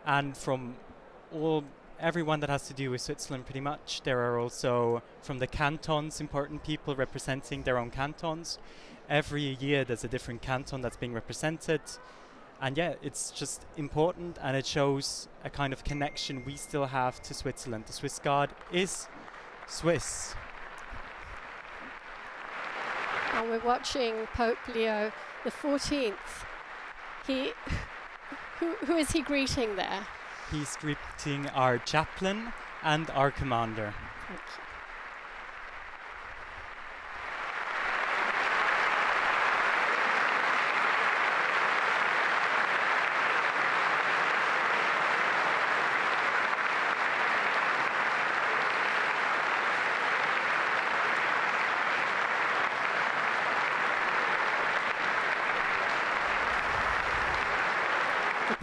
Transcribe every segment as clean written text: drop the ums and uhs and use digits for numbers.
And from everyone that has to do with Switzerland pretty much. There are also from the cantons important people representing their own cantons. Every year there's a different canton that's being represented. And yeah, it's just important, and it shows a kind of connection we still have to Switzerland. The Swiss Guard is Swiss. And we're watching Pope Leo XIV. Who is he greeting there? He's greeting our chaplain and our commander. Thank you.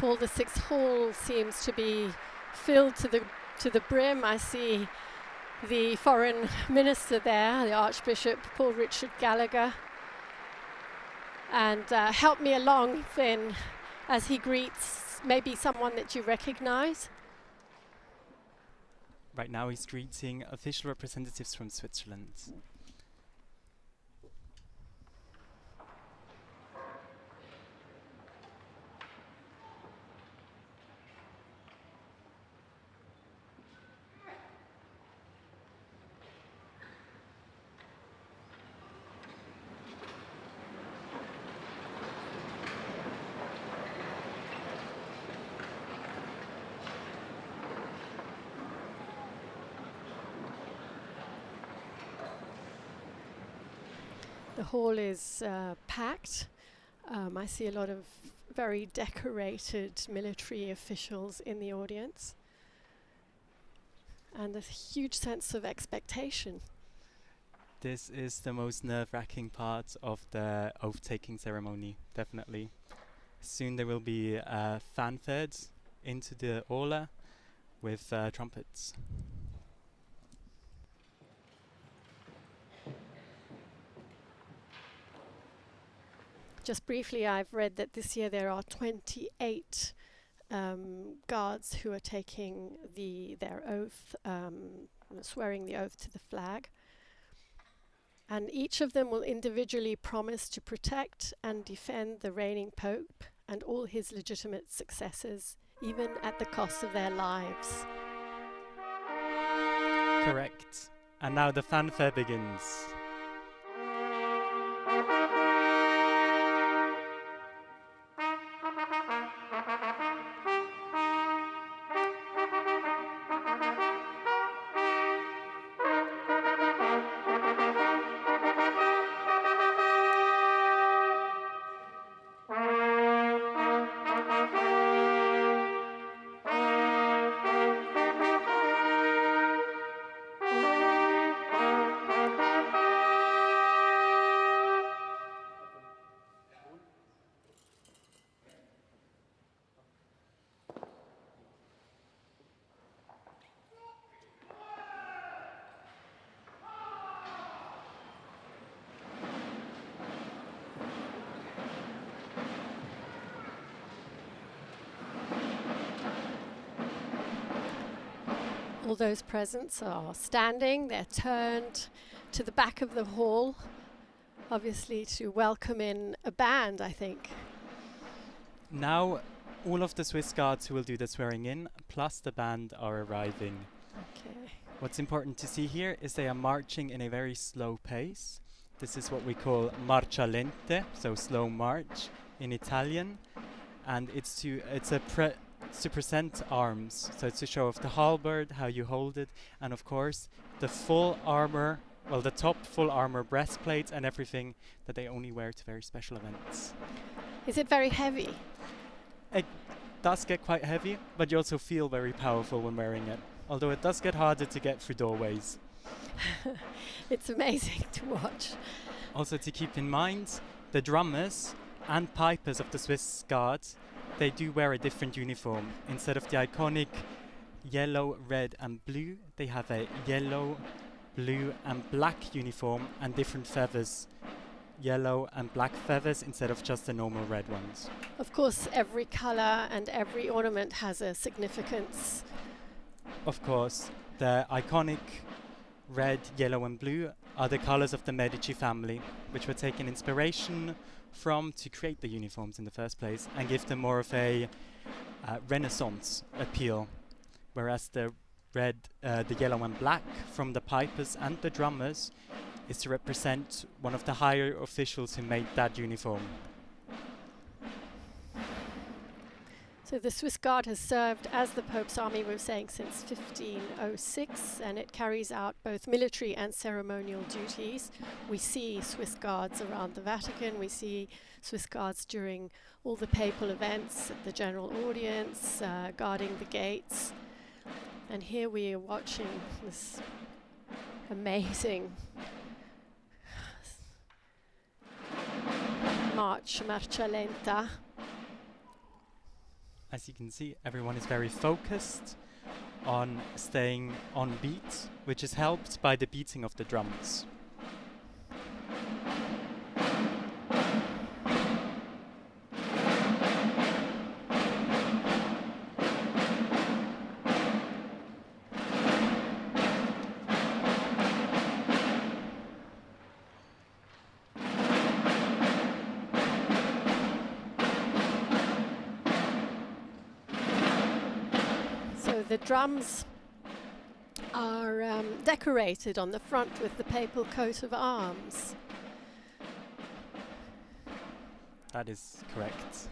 Paul VI Hall seems to be filled to the brim. I see the foreign minister there, the Archbishop Paul Richard Gallagher. And help me along, Finn, as he greets maybe someone that you recognize. Right now he's greeting official representatives from Switzerland. The hall is packed. I see a lot of very decorated military officials in the audience. And a huge sense of expectation. This is the most nerve-wracking part of the oath-taking ceremony, definitely. Soon there will be fanfares into the aula with trumpets. Just briefly, I've read that this year there are 28 guards who are taking their oath, swearing the oath to the flag. And each of them will individually promise to protect and defend the reigning Pope and all his legitimate successors, even at the cost of their lives. Correct. And now the fanfare begins. All those presents are standing, they're turned to the back of the hall, obviously to welcome in a band, I think. Now all of the Swiss Guards who will do the swearing in, plus the band, are arriving. Okay. What's important to see here is they are marching in a very slow pace. This is what we call marcia lente, so slow march in Italian, and it's to present arms, so it's to show off the halberd, how you hold it, and of course the full armor, well, the top full armor breastplate and everything that they only wear to very special events. Is it very heavy? It does get quite heavy, but you also feel very powerful when wearing it, although it does get harder to get through doorways. It's amazing to watch. Also to keep in mind, the drummers and pipers of the Swiss Guard, they do wear a different uniform. Instead of the iconic yellow, red and blue, they have a yellow, blue and black uniform and different feathers yellow and black feathers instead of just the normal red ones. Of course, every color and every ornament has a significance. Of course, the iconic red, yellow and blue are the colors of the Medici family, which were taken inspiration from to create the uniforms in the first place and give them more of a Renaissance appeal, whereas the red, the yellow and black from the pipers and the drummers is to represent one of the higher officials who made that uniform. So the Swiss Guard has served as the Pope's army, we were saying, since 1506, and it carries out both military and ceremonial duties. We see Swiss Guards around the Vatican, we see Swiss Guards during all the papal events, at the general audience, guarding the gates. And here we are watching this amazing marcia lenta. As you can see, everyone is very focused on staying on beat, which is helped by the beating of the drums. The drums are decorated on the front with the papal coat of arms. That is correct.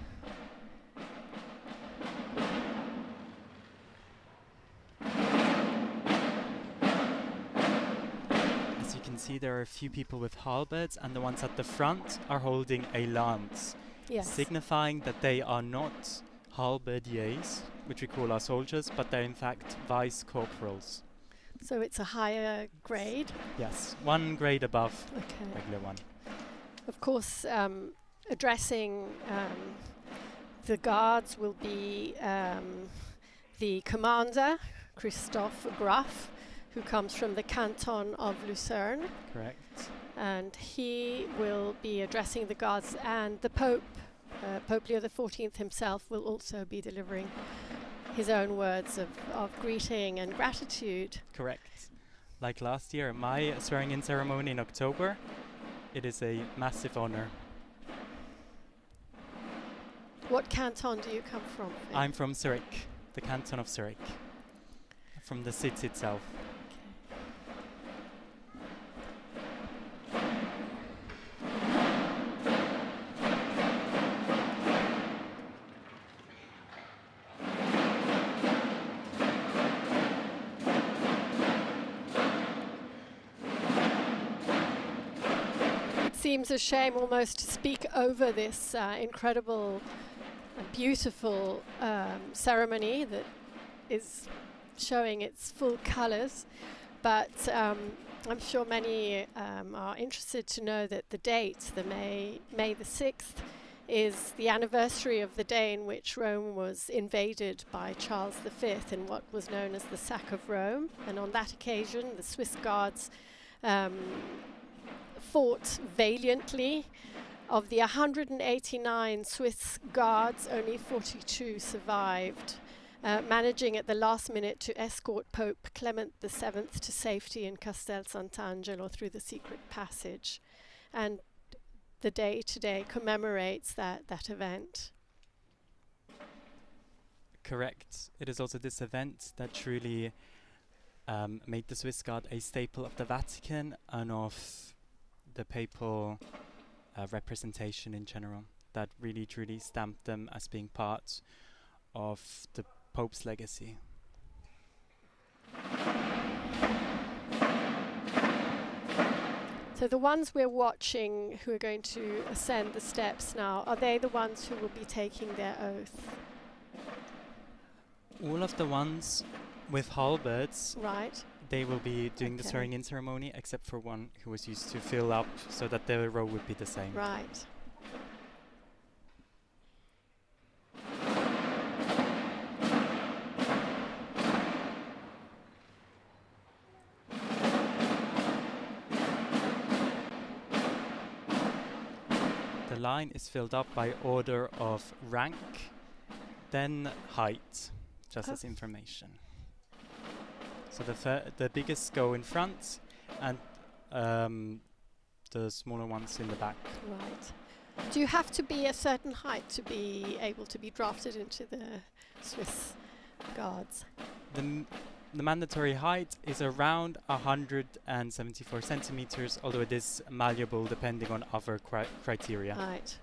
As you can see, there are a few people with halberds, and the ones at the front are holding a lance, Yes. signifying that they are not halberdiers, which we call our soldiers, but they're in fact vice corporals. So it's a higher grade. Yes, one grade above Okay. regular one. Of course, addressing the guards will be the commander, Christoph Graf, who comes from the canton of Lucerne, Correct. and he will be addressing the guards, and the Pope, Pope Leo XIV himself, will also be delivering his own words of greeting and gratitude. Correct. Like last year, my swearing-in ceremony in October, it is a massive honor. What canton do you come from? Finn? I'm from Zurich, the canton of Zurich, from the city itself. Seems a shame almost to speak over this incredible and beautiful ceremony that is showing its full colors, but I'm sure many are interested to know that the date, the May the 6th, is the anniversary of the day in which Rome was invaded by Charles V in what was known as the sack of Rome, and on that occasion the Swiss Guards fought valiantly. Of the 189 Swiss Guards, only 42 survived, managing at the last minute to escort Pope Clement VII to safety in Castel Sant'Angelo through the secret passage. And the day today commemorates that event. Correct. It is also this event that truly made the Swiss Guard a staple of the Vatican and of the papal representation in general, that really truly stamped them as being part of the Pope's legacy. So the ones we're watching who are going to ascend the steps now, are they the ones who will be taking their oath? All of the ones with halberds, Right. they will be doing the Okay. swearing-in ceremony, except for one who was used to fill up so that their row would be the same. Right. the line is filled up by order of rank, then height, just as information. So the biggest go in front, and the smaller ones in the back. Right. Do you have to be a certain height to be able to be drafted into the Swiss Guards? The mandatory height is around 174 centimeters, although it is malleable depending on other criteria. Right.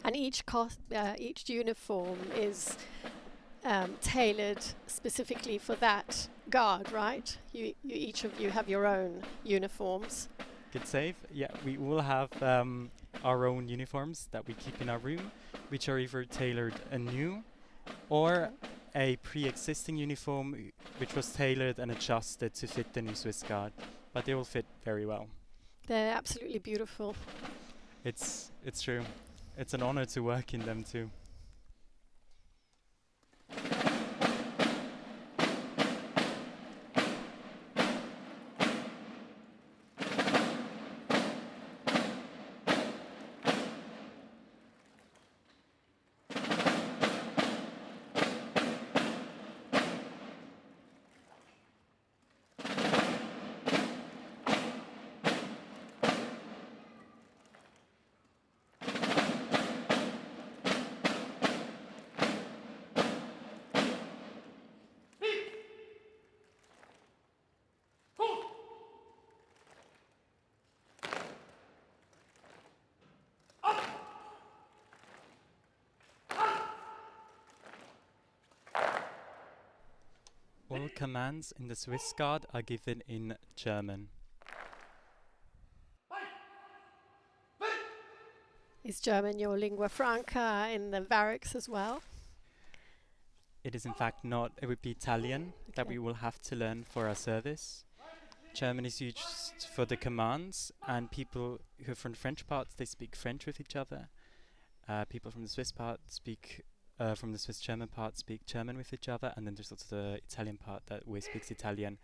And each uniform is tailored specifically for that guard, right? You each of you have your own uniforms. Good save. Yeah, we all have our own uniforms that we keep in our room, which are either tailored anew or a pre-existing uniform which was tailored and adjusted to fit the new Swiss Guard. But they all fit very well. They're absolutely beautiful. It's true. It's an honor to work in them too. All commands in the Swiss Guard are given in German. Is German your lingua franca in the barracks as well? It is in fact not. It would be Italian that we will have to learn for our service. German is used for the commands, and people who are from the French parts, they speak French with each other. People from the Swiss part from the Swiss German part speak German with each other, and then there's also the Italian part that always speaks Italian.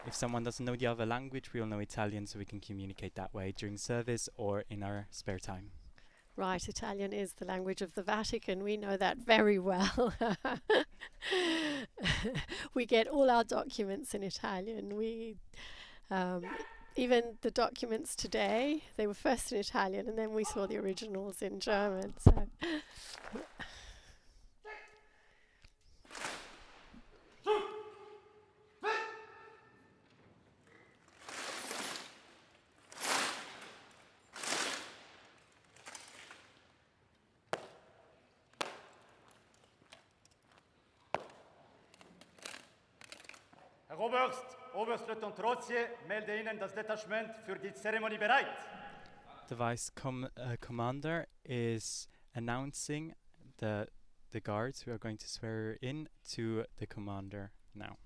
If someone doesn't know the other language, we all know Italian, so we can communicate that way during service or in our spare time. Right, Italian is the language of the Vatican. We know that very well. We get all our documents in Italian. Even the documents today, they were first in Italian, and then we saw the originals in German. So. Herr Oberst, Oberstleutnant Rozier, melde Ihnen das Detachement für die Zeremonie bereit. The vice commander is announcing the guards who are going to swear in to the commander now.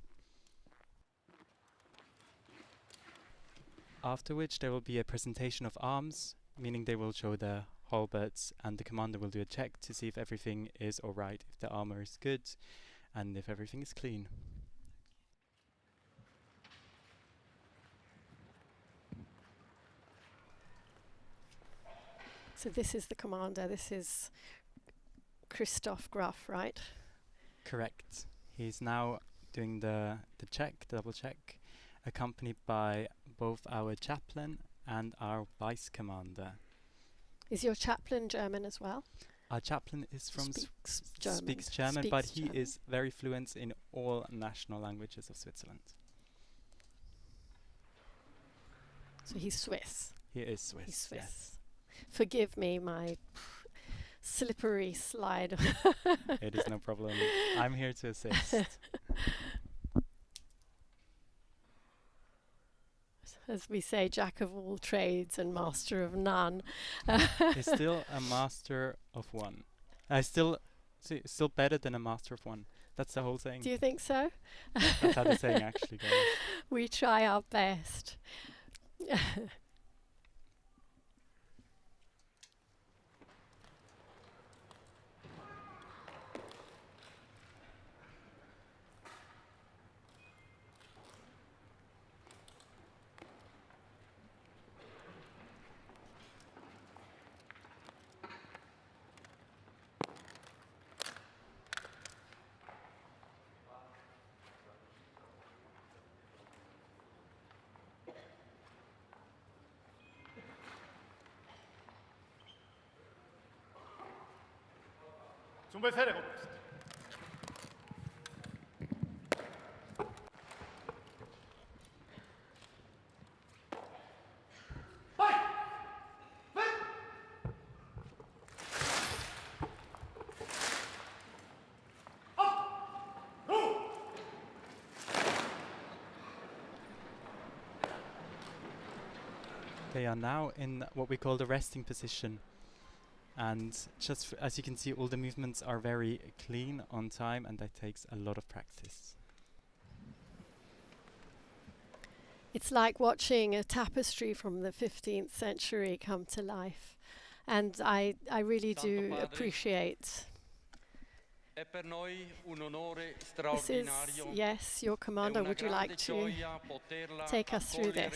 After which there will be a presentation of arms, meaning they will show the halberds, and the commander will do a check to see if everything is alright, if the armor is good, and if everything is clean. So this is the commander. This is Christoph Graf, right? Correct. He's now doing the check, the double check, accompanied by both our chaplain and our vice commander. Is your chaplain German as well? Our chaplain is from speaks German, Speaks but he German. is very fluent in all national languages of Switzerland. So he's Swiss. He is Swiss. He's Swiss. Yes. Forgive me my slippery slide. It is no problem. I'm here to assist. As we say, jack of all trades and master of none. He's still a master of one. Still better than a master of one. That's the whole thing. Do you think so? That's how the saying actually goes. We try our best. Zum Befehle, Oberst. They are now in what we call the resting position. And just as you can see, all the movements are very clean, on time, and that takes a lot of practice. It's like watching a tapestry from the 15th century come to life. And I really do appreciate. This is, yes, your commander. Would you like to take us through this?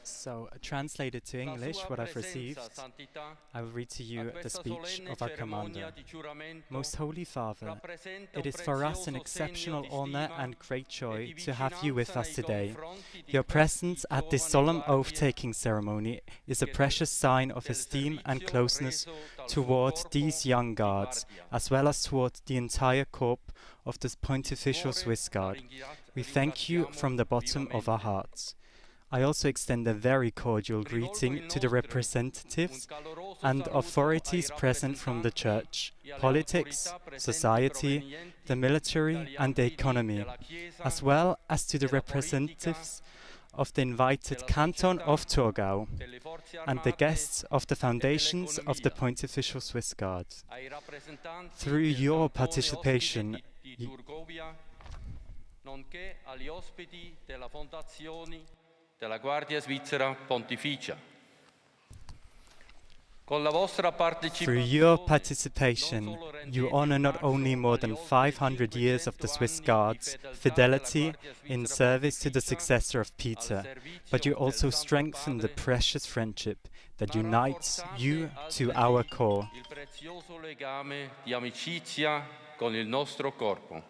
So, translated to English, what I've received, I will read to you the speech of our commander. Most Holy Father, it is for us an exceptional honor and great joy to have you with us today. Your presence at this solemn oath-taking ceremony is a precious sign of esteem and closeness toward these young guards, as well as toward the entire corps of the Pontifical Swiss Guard. We thank you from the bottom of our hearts. I also extend a very cordial greeting to the representatives and authorities present from the Church, politics, society, the military and the economy, as well as to the representatives of the invited Canton of Thurgau and the guests of the foundations of the Pontifical Swiss Guard. Through your participation, della Guardia Svizzera Pontificia. Through your participation, you honor not only more than 500 years of the Swiss Guards' fidelity in service to the successor of Peter, but you also strengthen the precious friendship that unites you to our corps. Il prezioso legame di amicizia con il nostro corpo.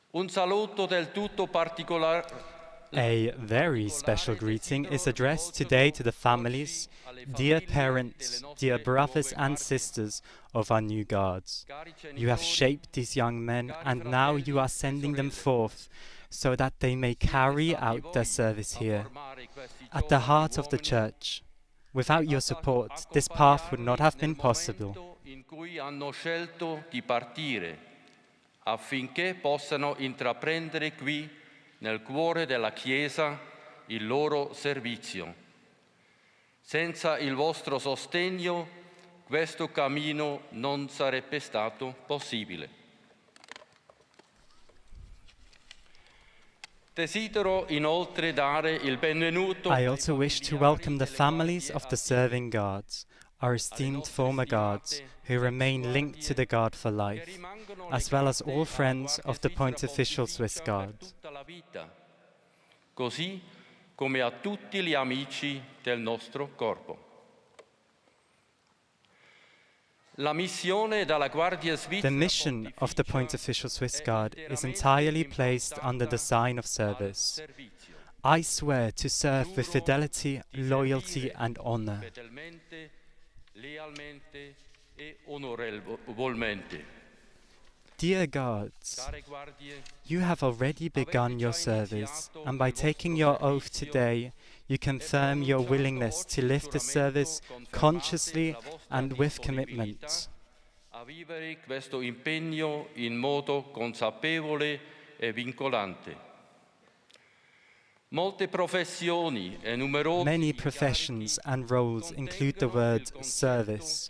Un saluto del tutto particolare. A very special greeting is addressed today to the families, dear parents, dear brothers and sisters of our new guards. You have shaped these young men, and now you are sending them forth so that they may carry out their service here, at the heart of the Church. Without your support, this path would not have been possible. In cui hanno scelto di partire, affinché possano intraprendere qui nel cuore della Chiesa il loro servizio. Senza il vostro sostegno, questo cammino non sarebbe stato possibile. Desidero inoltre dare il benvenuto. I also wish to welcome the families of the serving guards, our esteemed former guards, who remain linked to the Guard for life, as well as all friends of the Pontifical Swiss Guard. Così come a tutti gli amici del nostro corpo. La missione della Guardia Svizzera. The mission of the Pontifical Swiss Guard is entirely placed under the sign of service. I swear to serve with fidelity, loyalty and honor. Lealmente e onorevolmente. Dear guards, you have already begun your service, and by taking your oath today, you confirm your willingness to live the service consciously and with commitment. A vivere questo impegno in modo consapevole e vincolante. Many professions and roles include the word service,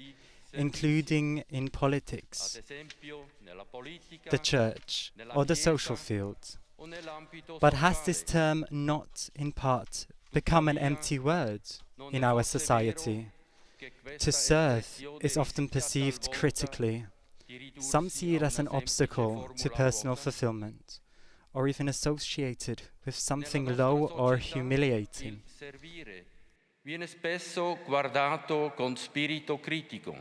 including in politics, the church, or the social field. But has this term not, in part, become an empty word in our society? To serve is often perceived critically. Some see it as an obstacle to personal fulfillment, or even associated with something low or humiliating. Viene spesso guardato con spirito critico.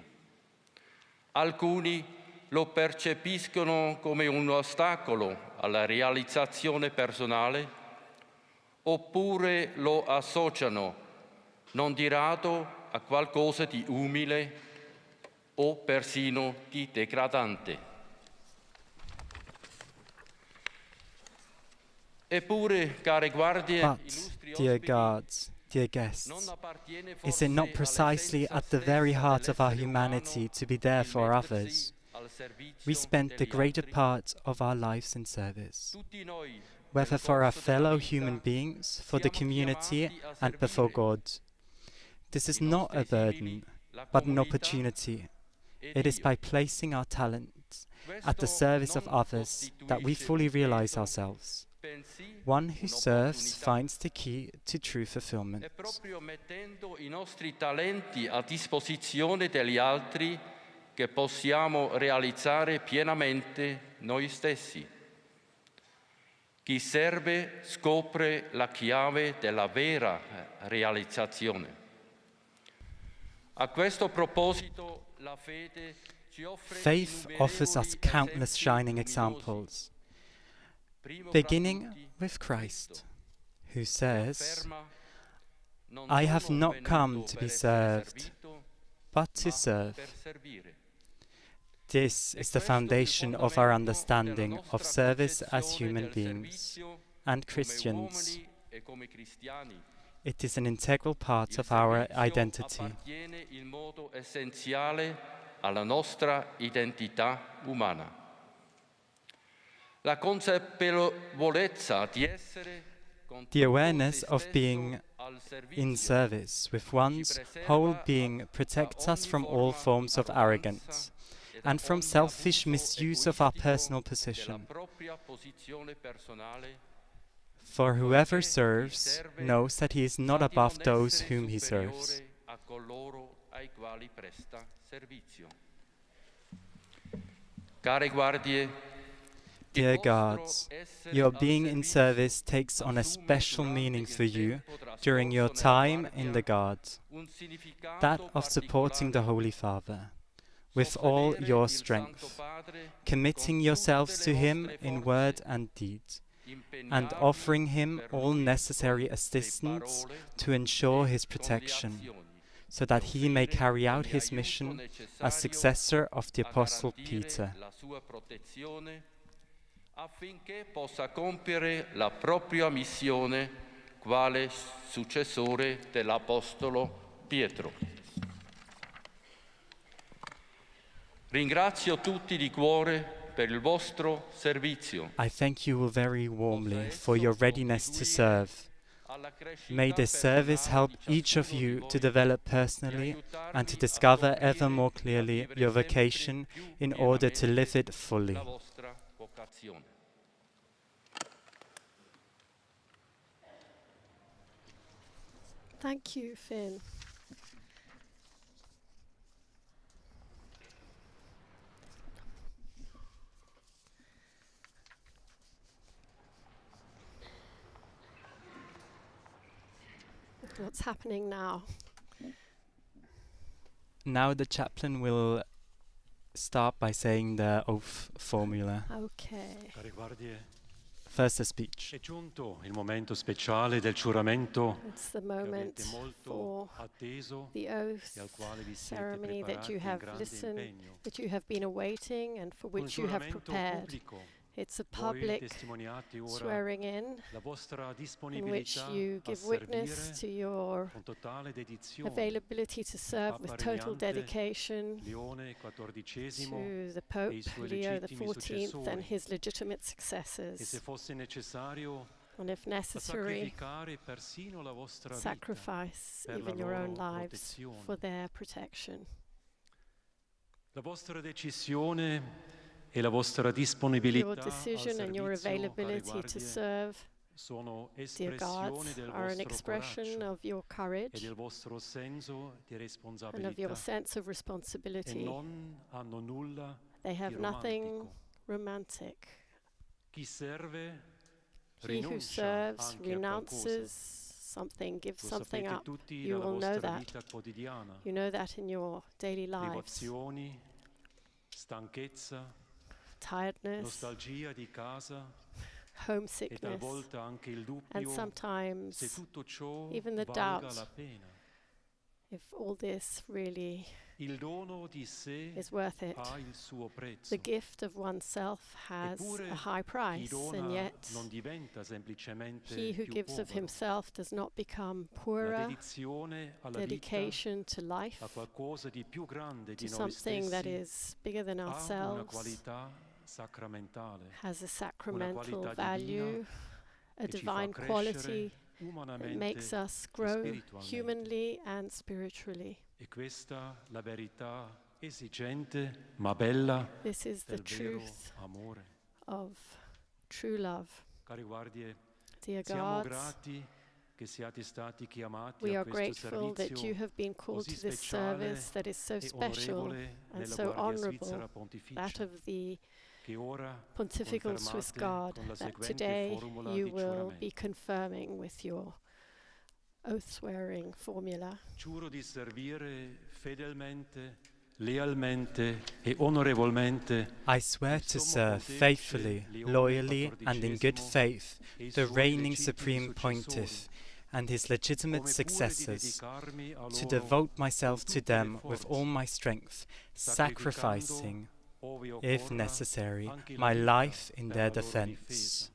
Alcuni lo percepiscono come un ostacolo alla realizzazione personale, oppure lo associano, non di rado, a qualcosa di umile o persino di degradante. Eppure, care guardie, But, illustri dear ospiti, guards, dear guests, non appartiene is it not forse precisely all'essenza at the very stessa heart of our dell'essere humanity umano to be there il for mettersi others? al servizio We spend the degli greater altri? part of our lives in service, Tutti noi, whether nel for our corso della fellow vita, human beings, for the siamo community, chiamati a and before servire God. This is i not a nostri burden, simili, la but an comunità opportunity. e It is Dio. by placing our talents at the Questo service of non others that we costituisce fully un realize peso, ourselves. bensì One who serves un'opportunità. finds the key to true fulfillment. È proprio mettendo i nostri talenti a disposizione degli altri che possiamo realizzare pienamente noi stessi. Chi serve scopre la chiave della vera realizzazione. A questo proposito, la fede ci offre Faith offers us innumerevoli countless esempi shining luminosi. examples, Primo fra beginning tutti, with Christ, who says, afferma, "Non I have sono not venuto come to per be essere served, servito, but to ma serve." per servire." This is the foundation of our understanding of service as human beings and Christians. It is an integral part of our identity. Appartiene in modo essenziale alla nostra identità umana. La consapevolezza di essere con The tutto awareness se of stesso being al in servizio service with one's whole being protects us from all forms of arrogance and from selfish misuse of our personal position. For whoever serves knows that he is not above those whom he serves. Care guardie, Dear guards, your being in service takes on a special meaning for you during your time in the Guard, that of supporting the Holy Father with all your strength, committing yourselves to him in word and deed, and offering him all necessary assistance to ensure his protection, so that he may carry out his mission as successor of the Apostle Peter. Affinché possa compiere la propria missione quale successore dell'Apostolo Pietro. Ringrazio tutti di cuore per il vostro servizio. I thank you all very warmly for your readiness to serve. May this service help each of you to develop personally and to discover ever more clearly your vocation in order to live it fully. Thank you, Finn. What's happening now? Now the chaplain will start by saying the oath formula. Okay. Care guardie, First a speech. è giunto il momento speciale del giuramento It's the che moment avete molto for atteso the e al oath quale vi siete ceremony that preparati you in have grande listened, impegno. that you have been awaiting and for Un which you have giuramento prepared. pubblico, It's a voi public testimoniate ora swearing in la vostra in which disponibilità you a give witness servire to your con totale dedizione. availability to serve with Papa total Regnante dedication Leone XIV to the e Pope i suoi Leo legittimi XIV and successori. his legitimate E se successors, fosse necessario and if a necessary, sacrificare persino la vostra vita sacrifice per la even your own loro lives protezione. for their protection. La vostra decisione e la vostra Your disponibilità decision al and your servizio, care availability to guardie, serve, sono dear espressione guards, del are an vostro expression coraggio of your e courage del vostro senso di and of responsabilità your sense of e responsibility. non hanno nulla They have di nothing romantico. romantic. Chi serve He who rinuncia serves anche a renounces qualcosa. something, gives Lo something sapete up. tutti You dalla will know vostra that. vita quotidiana. You know that in your daily lives. Privazioni, stanchezza, Tiredness, nostalgia di casa e homesickness, talvolta anche il and dubbio se sometimes tutto ciò even the valga doubt la pena. if all this really Il dono di sé is worth it. ha il suo prezzo. The gift of oneself has Eppure a high chi price, dona and yet non diventa semplicemente he who più gives of povero. himself does not become La poorer. dedizione alla vita, Dedication to life, a qualcosa di più grande to di noi something that stessi, is bigger than ha una ourselves, qualità sacramentale has a sacramental qualità value, a che ci fa divine quality crescere that umanamente makes us e grow spiritualmente. humanly and spiritually. E questa la verità esigente ma bella This is the del vero truth amore. of true love. Cari guardie, Dear siamo gods, grati che siate stati chiamati we a are questo grateful that you servizio have been called così to this speciale service that is so e special onorevole and nella so Guardia Svizzera honorable, Pontificia, that of the che ora Pontifical Swiss confermate Guard, con la that seguente today formula you di will be giuramento. confirming with your oath-swearing formula. Giuro di servire fedelmente, lealmente e onorevolmente I swear to serve faithfully, loyally, and in good faith the reigning Supreme Pontiff and his legitimate successors, to devote myself to them with all my strength, sacrificing, if necessary, my life in their defense.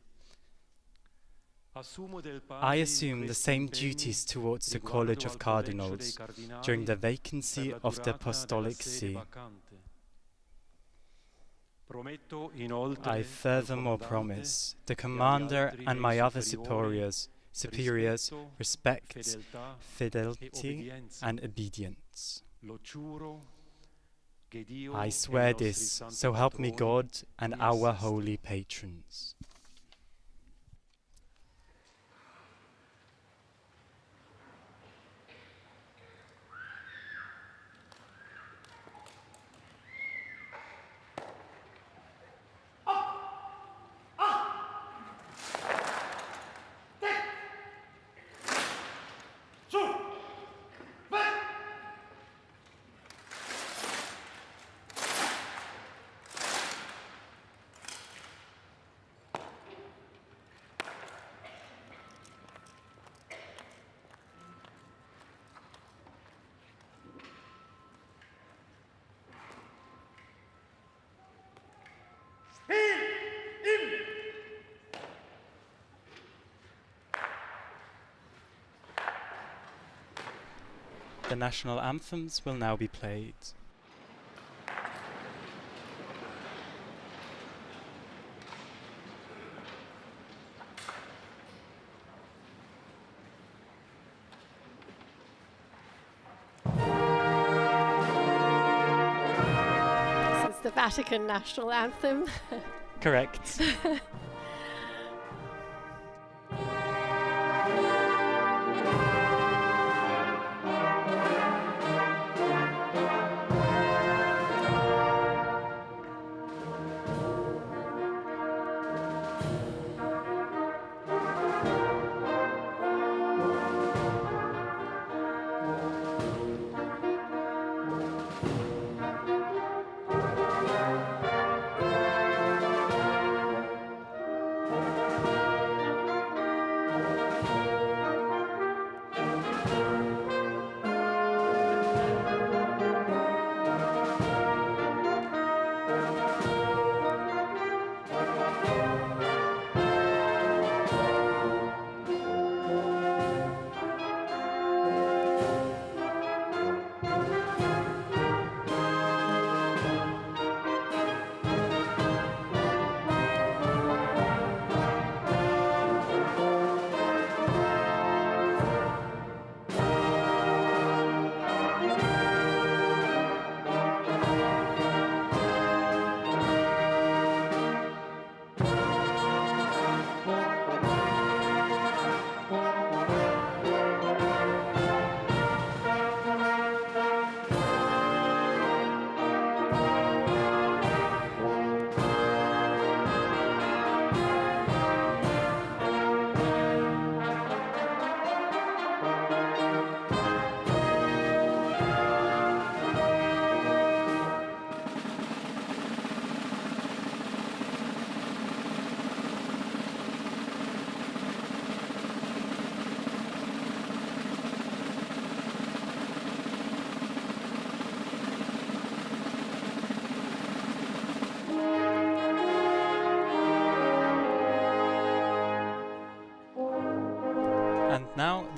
I assume the same duties towards the College of Cardinals during the vacancy of the Apostolic See. I furthermore promise the Commander and my other superiors respect, fidelity, and obedience. I swear this, so help me God and our holy patrons. The national anthems will now be played. This is the Vatican national anthem. Correct.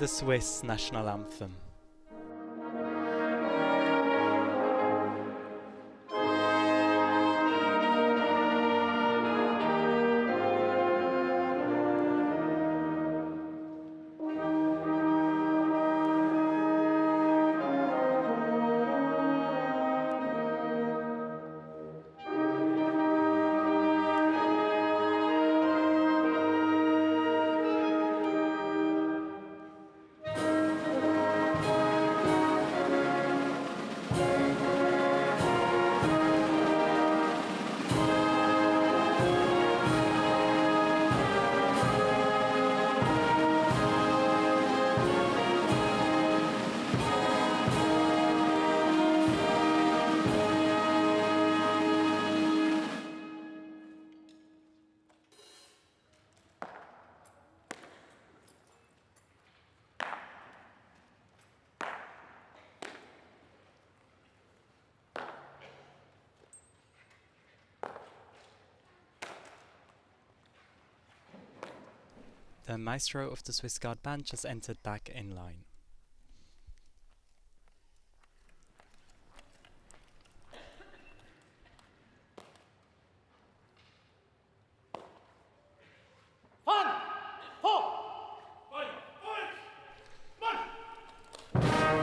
the Swiss national anthem. The maestro of the Swiss Guard band just entered back in line.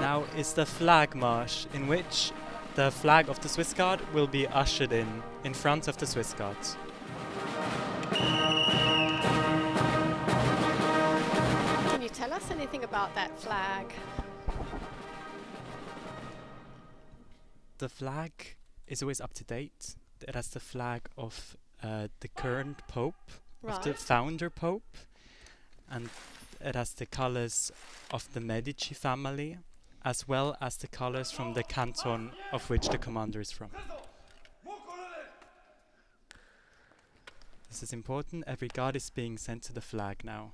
Now is the flag march, in which the flag of the Swiss Guard will be ushered in front of the Swiss Guards. Can you tell us anything about that flag? The flag is always up to date. It has the flag of the current Pope, of the Right. founder Pope, and it has the colors of the Medici family, as well as the colors from the canton of which the commander is from. This is important. Every guard is being sent to the flag now.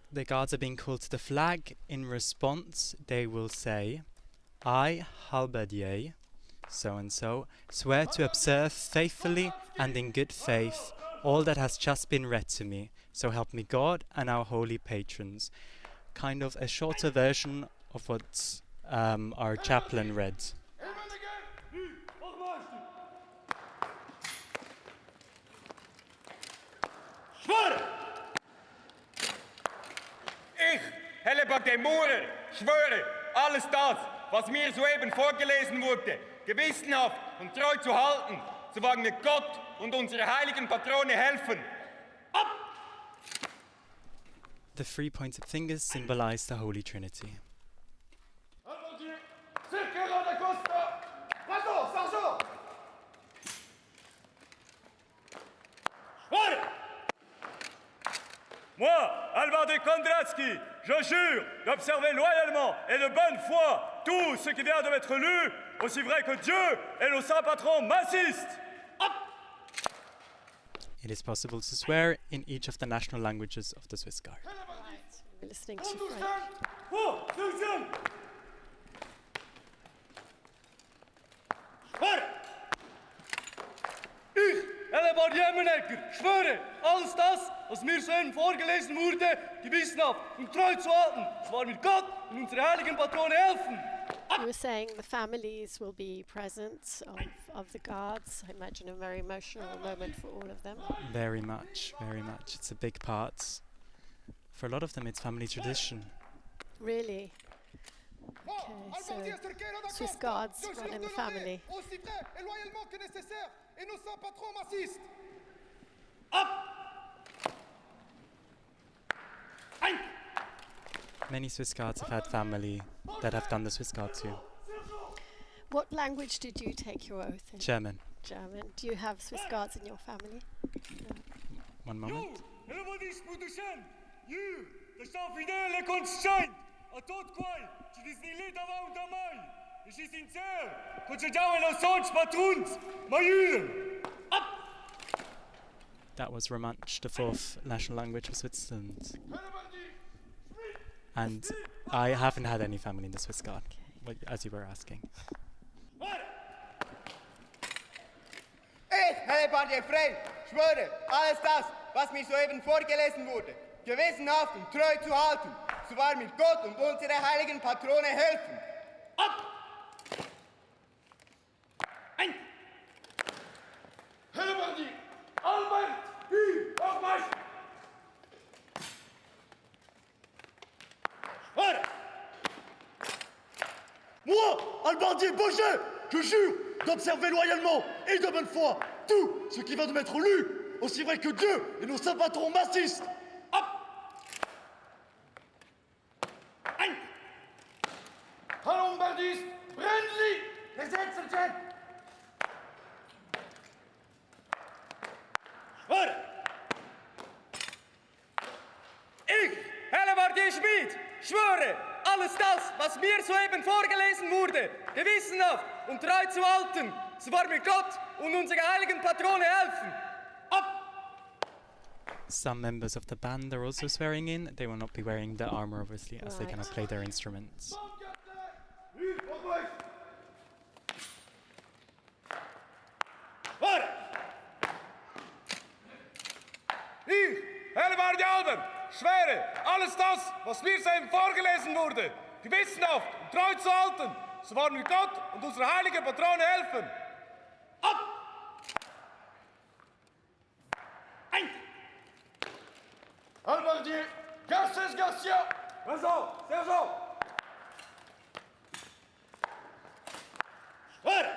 The guards are being called to the flag. In response, they will say, I, halberdier, so-and-so, swear to observe faithfully and in good faith all that has just been read to me. So help me God and our holy patrons. Kind of a shorter version of what our chaplain read. Ich, Helleberg der Mohrer, schwöre, alles das, was mir soeben vorgelesen wurde, gewissenhaft und treu zu halten, so wagen wir Gott und unsere heiligen Patrone helfen. Ab! The 3 pointed fingers symbolize the Holy Trinity. Moi, Albarde Kondratsky, je jure d'observer loyalement et de bonne foi tout ce qui vient de m'être lu, aussi vrai que Dieu et le saint patron m'assistent. It is possible to swear in each of the national languages of the Swiss Guard. Right. We're listening to French. Ich, Hellebardier Menegger, schwöre, alles das, was mir soeben vorgelesen wurde, gewissenhaft und treu zu halten, so wahr mir Gott und unsere heiligen Patrone helfen. You were saying the families will be present of the guards. I imagine a very emotional moment for all of them. Very much, very much. It's a big part. For a lot of them, it's family tradition. Really? Okay, so Swiss guards run in the family. Many Swiss Guards have had family that have done the Swiss Guard too. What language did you take your oath in? German. German. Do you have Swiss guards in your family? One moment. That was Romansh, the fourth national language of Switzerland. And I haven't had any family in the Swiss Guard, as you were asking. Ich, halberdier frei, schwöre, alles das, was mir soeben vorgelesen wurde, gewissenhaft und treu zu halten, so wahr mir Gott und unsere heiligen Patrone helfen. Ab! Ein! Halberdier! Albert! Wie! Aufmarsch! Schwöre! Moi, halberdier Baucher, je jure d'observer loyalement et de bonne foi tout ce qui va de m'être lu, aussi vrai que Dieu et nos saints patrons m'assistent. Ab! Ein! Halberdiers! Brandli! Gesetzerchen! Schwöre! Ich, halberdier Schmied, schwöre, alles das, was mir soeben vorgelesen wurde, gewissenhaft und treu zu halten, so wahr mir Gott und unsere heiligen Patrone helfen. Ab! Some members of the band are also swearing in. They will not be wearing the armor, obviously, as they cannot play their instruments. Schwöre! Ich, halberdier Albert, schwöre, alles das, was mir soeben vorgelesen wurde, gewissenhaft und treu zu halten, so wahr mir Gott und unsere heiligen Patrone helfen. Ab! Ein! Halberdier, Garces Garcia! Raison, sergent! Schwöre!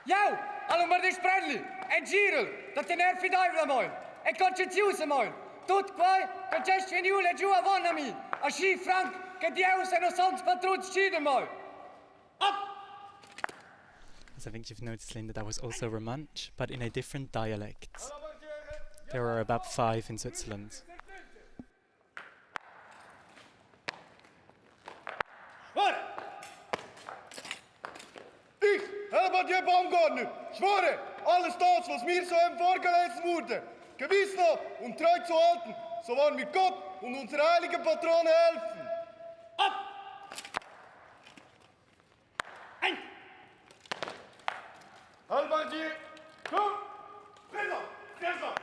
Jou, halberdier Spredli, en Giro, dat ten erfi d'Ivla moin, en conscientiusa moin, tot quai, che c'è veniule giù a vonami, a sci franc, che Deus e no sans patrons scide moin. Up! As I think you've noticed, Linda, that was also Romansh, but in a different dialect. There are about 5 in Switzerland. Schwöre! Ich, halberdier Baumgartner, schwöre, alles das, was mir soeben vorgelesen wurde, gewissenhaft und treu zu halten, so wahr mir Gott und unsere heiligen Patrone helfen. Ab! Ein! Halberdier, komm, présent, présent.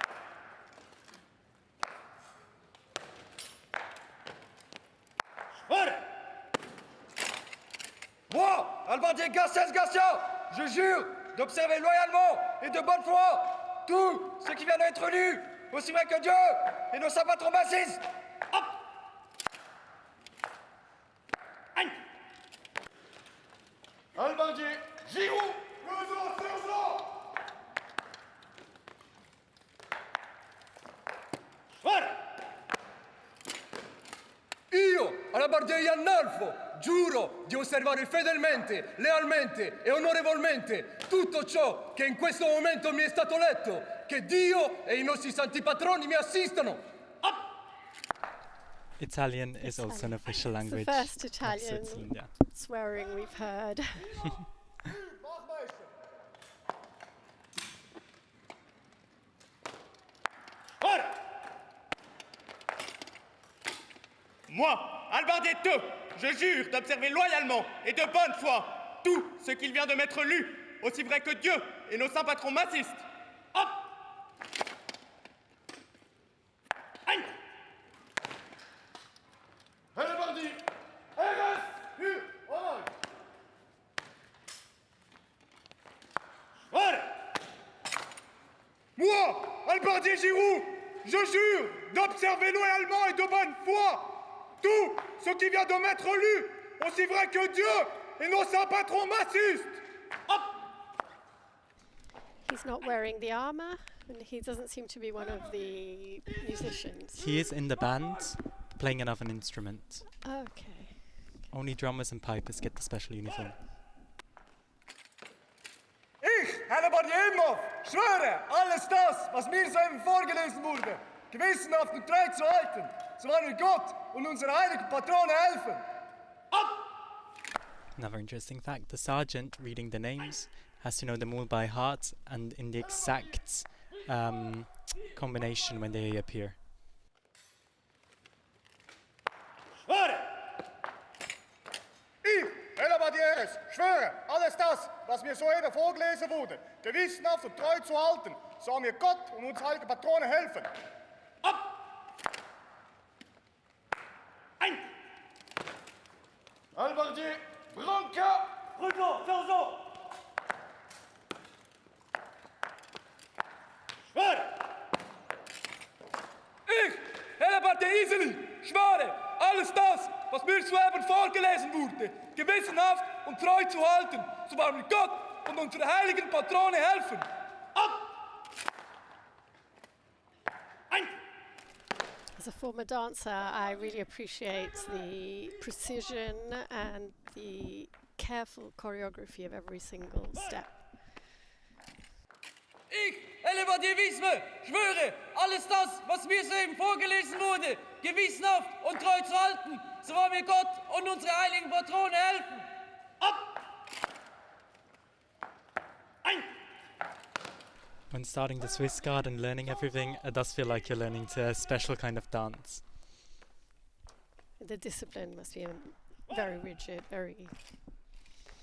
Schwöre! Moi, halberdier Garces Garcia, je jure d'observer loyalement et de bonne foi tout ce qui vient d'être lu, aussi vrai que Dieu et nos saints patrons m'assistent. Hop! Ein! Halberdier, Giroud, présent, sergent. Schwöre! Io, halberdier Iannolfo, giuro di osservare fedelmente, lealmente e onorevolmente tutto ciò che in questo momento mi è stato letto, che Dio e i nostri santi patroni mi assistano. Italian is also an official language It's the first of Italian Switzerland, yeah. swearing we've heard. Schwöre! Moi, halberdier Teux, je jure d'observer loyalement et de bonne foi tout ce qu'il vient de m'être lu, aussi vrai que Dieu et nos saints patrons m'assistent. Hop! Ein! Halberdier, RS, honorably. Schwöre! Moi, halberdier Giroud, je jure d'observer loyalement et de bonne foi tout ce qui vient de m'être lu, aussi vrai que Dieu et nos saints patrons m'assistent. Hop! He's not wearing the armor, and he doesn't seem to be one of the musicians. He is in the band, playing another instrument. Okay. Only drummers and pipers get the special uniform. Ich, halberdier Imhoff, schwöre, alles das, was mir soeben vorgelesen wurde, gewissenhaft und treu zu halten, so wahr mir Gott und unsere heiligen Patrone helfen. Another interesting fact, the sergeant reading the names has to know them all by heart and in the exact combination when they appear. halberdiers, schwöre, alles das, was mir soeben vorgelesen wurde, gewissenhaft und treu zu halten, so mir Gott und uns heilige Patrone helfen. Ab! Ein! Halberdier, Branca! Brüder, Verso! Schwöre! Ich, halberdier Iseli, schwöre, alles das, was mir soeben vorgelesen wurde, gewissenhaft und treu zu halten, so wahr mir Gott und unsere heiligen Patrone helfen. Ab! Ein! As a former dancer, I really appreciate the precision and the careful choreography of every single step. Ich, halberdier Wismar, schwöre, alles das, was mir soeben vorgelesen wurde, gewissenhaft und treu zu halten, so wahr mir Gott und unsere heiligen Patrone helfen. Ab! Ein! When starting the Swiss Guard and learning everything, it does feel like you're learning to a special kind of dance. The discipline must be very rigid, very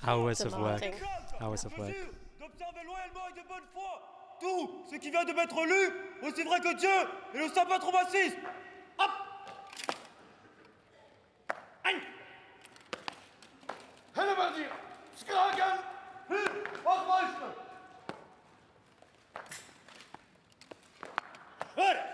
Hours of work. demanding. Hours of work. D'observer loyalement et de bonne foi tout ce qui vient de m'être lu, aussi vrai que Dieu et le saint patron m'assiste. Hop! Ein! Halberdier, Skragen! Wachmeister! Schwöre!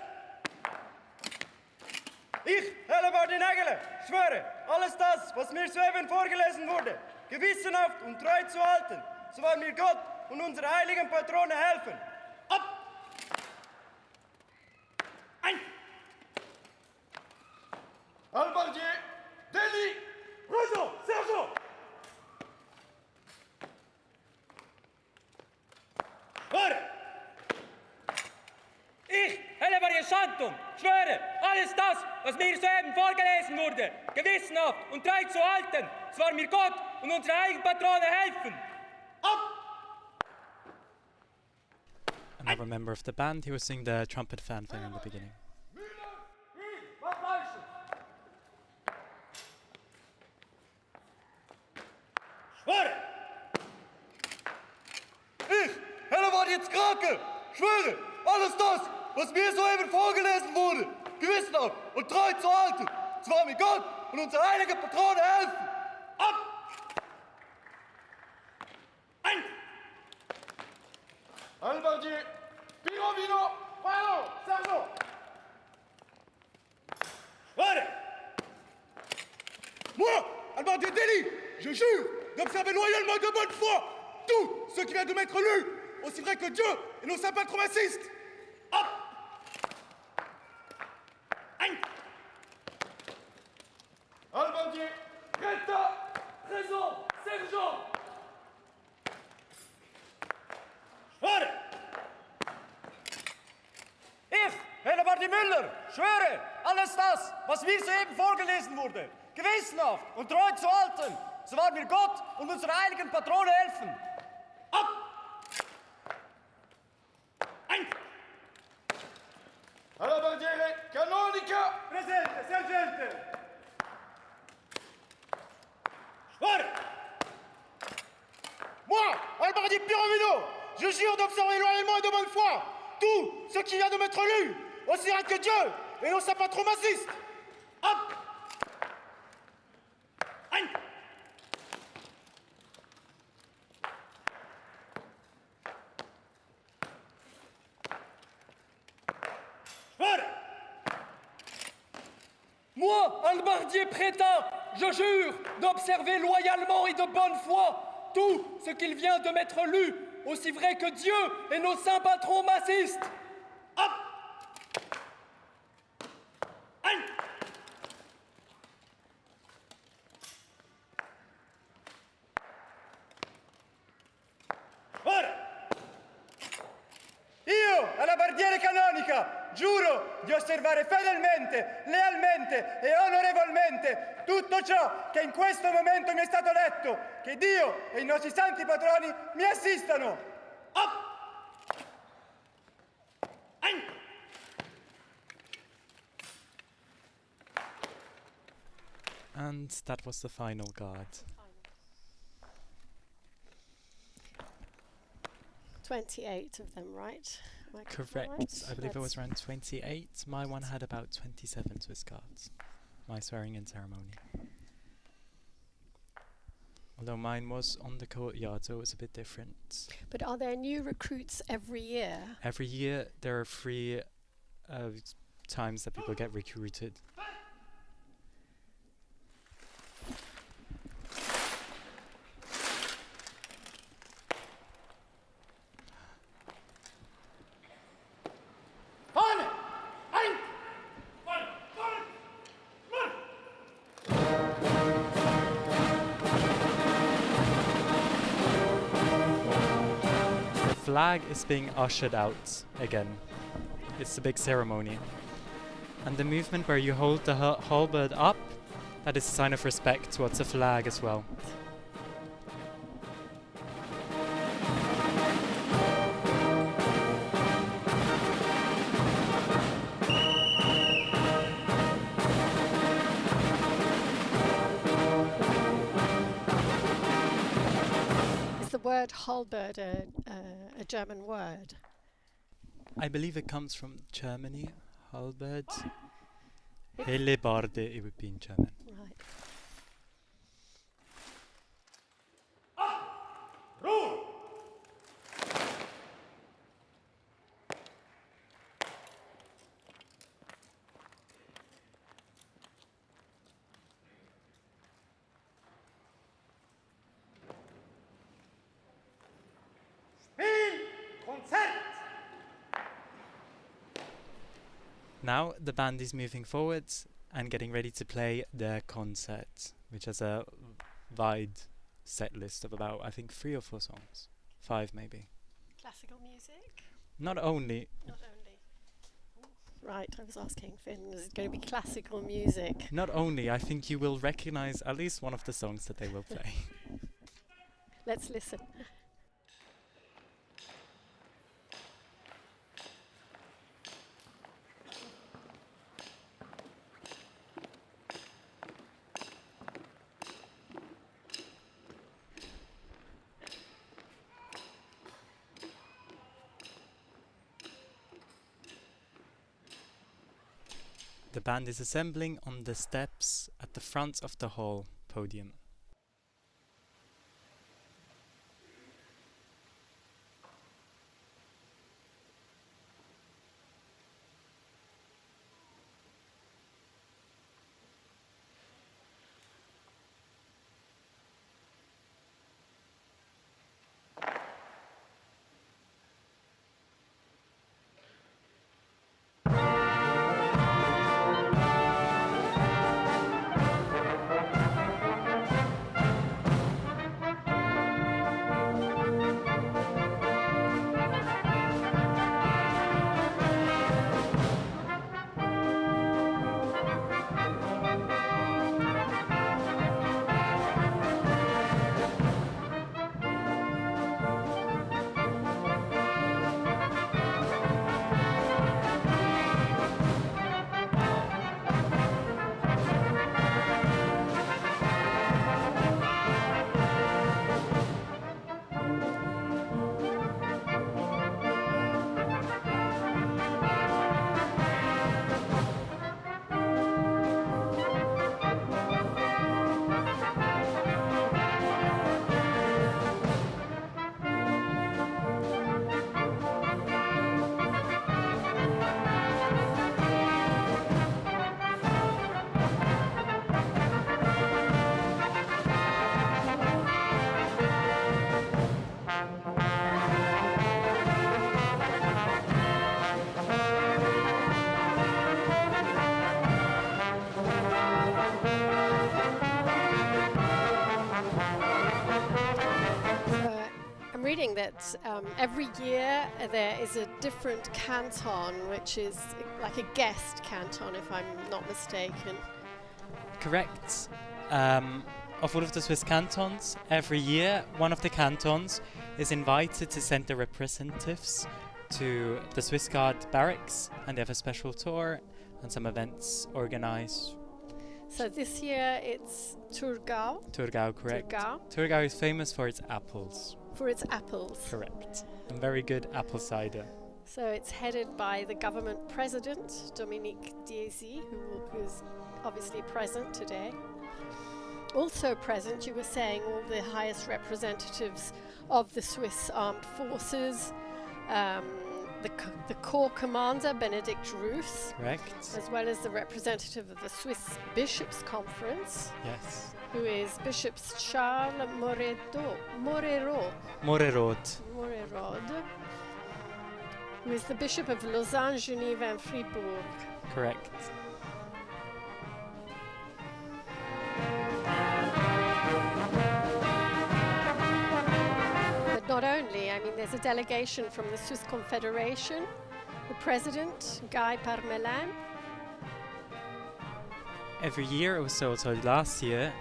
Ich, halberdier Nägele, schwöre, alles das, was mir soeben vorgelesen wurde, gewissenhaft und treu zu halten, so wahr mir Gott und unsere heiligen Patrone helfen. Ab! Ein! Halberdier, Deli! Rojo, Sergio! Schwöre! Ich, halberdier Santum, schwöre, alles das, was mir soeben vorgelesen wurde, gewissenhaft und treu zu halten, so wahr mir Gott und unsere heiligen Patrone helfen. Ab! Another member of the band, he was singing the trumpet fanfare in the beginning. Schwöre! Ich, halberdier Skrake, schwöre, alles das, was mir soeben vorgelesen wurde, gewissenhaft und treu zu halten, so wahr mir Gott und unsere heilige Patrone helfen. Ab! Ein! Halberdier, Pirovino, Palo, Sergio! Schwöre! Moi, halberdier Deli, je jure d'observer loyalement et de bonne foi tout ce qui vient de m'être lu, aussi vrai que Dieu et nos saints patrons m'assistent. Ab! Ein! Halberdier, Greta, Trésor, Sergent! Schwöre! Ich, halberdier Müller, schwöre, alles das, was mir soeben vorgelesen wurde, gewissenhaft und treu zu halten, so wahr mir Gott und unsere heiligen Patrone helfen. Ab! Ein! Halberdiere, Canonica! Presente, sergente! Schwöre! Moi, halberdier Pirovino, je jure d'observer loyalement et de bonne foi tout ce qui vient de m'être lu, aussi vrai que Dieu et nos saints patrons m'assistent. Ab! Ein! Schwöre! Moi, halberdier prétant, je jure d'observer loyalement et de bonne foi tout ce qu'il vient de m'être lu, aussi vrai que Dieu et nos saints patrons m'assistent. Ab! Ein! Schwöre! Io, halberdiere canonica, giuro di osservare fedelmente, lealmente e onorevolmente tutto ciò che in questo momento mi è stato letto, che Dio e i nostri santi patroni mi assistano. Up! Ein! And that was the final guard. 28 of them, right? Am I Correct. right? I believe it was That's around 28. My one had about 27 Swiss Guards. My swearing-in ceremony. Although mine was on the courtyard, so it was a bit different. But are there new recruits every year? Every year there are 3 times that people get recruited. The flag is being ushered out again. It's a big ceremony. And the movement where you hold the halberd up, that is a sign of respect towards the flag as well. Is the word halberd a German word? I believe it comes from Germany. Halberd. Hellebarde, it would be in German. Right. Now the band is moving forwards and getting ready to play their concert, which has a wide set list of about, I think, 3 or 4 songs. 5 maybe. Classical music? Not only. Not only. Right, I was asking Finn, is it going to be classical music? Not only, I think you will recognize at least one of the songs that they will play. Let's listen. The band is assembling on the steps at the front of the hall podium. Reading that every year there is a different canton, which is like a guest canton, if I'm not mistaken. Correct. Of all of the Swiss cantons, every year one of the cantons is invited to send their representatives to the Swiss Guard barracks, and they have a special tour and some events organized. So this year it's Thurgau. Thurgau, correct. Thurgau. Thurgau is famous for its apples. For its apples. Correct. and very good apple cider. So it's headed by the government president, Dominique Diezi, who's obviously present today. Also present, you were saying, all the highest representatives of the Swiss Armed Forces, the Corps Commander, Benedict Ruth, Correct. as well as the representative of the Swiss Bishops' Conference, Yes. who is Bishop Charles Morerod, who is the Bishop of Lausanne, Geneva and Fribourg. Correct. But not only, I mean, there's a delegation from the Swiss Confederation, the President, Guy Parmelin. Every year or so last year,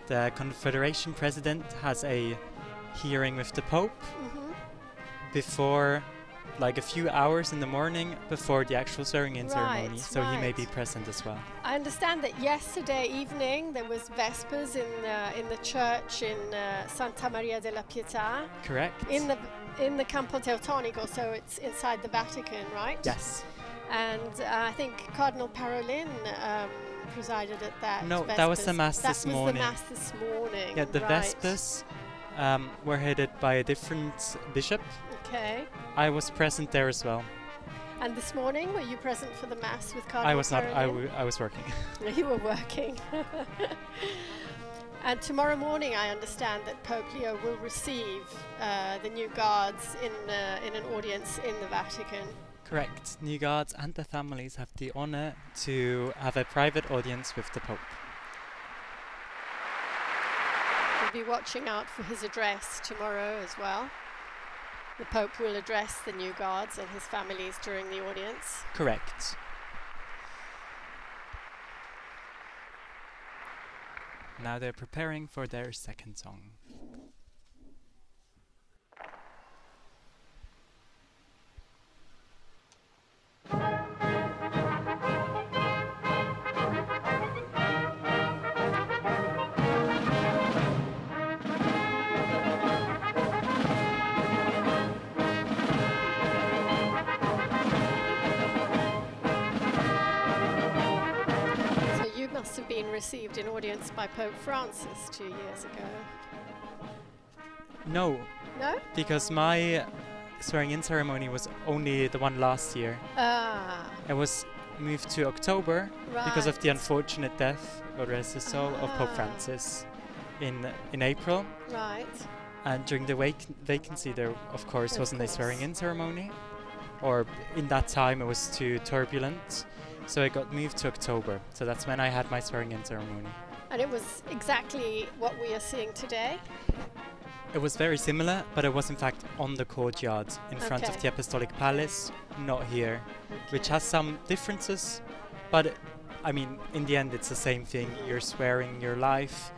the Confederation President has a hearing with the Pope before, like a few hours in the morning before the actual swearing-in ceremony, so he may be present as well. I understand that yesterday evening there was Vespers in the church in Santa Maria della Pietà. Correct. In the Campo Teutonico, so it's inside the Vatican, right? Yes. And I think Cardinal Parolin presided at that. No, Vespers. that was the Mass this morning. That was the Mass this morning. Yeah, the right. Vespers were headed by a different bishop. Okay. I was present there as well. And this morning, were you present for the Mass with Cardinal I was not. Parolin? I was working. You were working. And tomorrow morning, I understand that Pope Leo will receive the new guards in an audience in the Vatican. Correct. New guards and their families have the honor to have a private audience with the Pope. We'll be watching out for his address tomorrow as well. The Pope will address the new guards and his families during the audience. Correct. Now they're preparing for their second song. Must have been received in audience by Pope Francis 2 years ago. No. No? Because my swearing-in ceremony was only the one last year. Ah. It was moved to October because of the Right. unfortunate death, God rest his soul, of Pope Francis in April. Right. And during the vacancy there, of course, wasn't a swearing-in ceremony. Or in that time it was too turbulent. So it got moved to October. So that's when I had my swearing-in ceremony. And it was exactly what we are seeing today? It was very similar, but it was in fact on the courtyard in front of Okay. the Apostolic Palace, not here, which has some differences. But I mean, in the end, it's the same thing. You're swearing your life,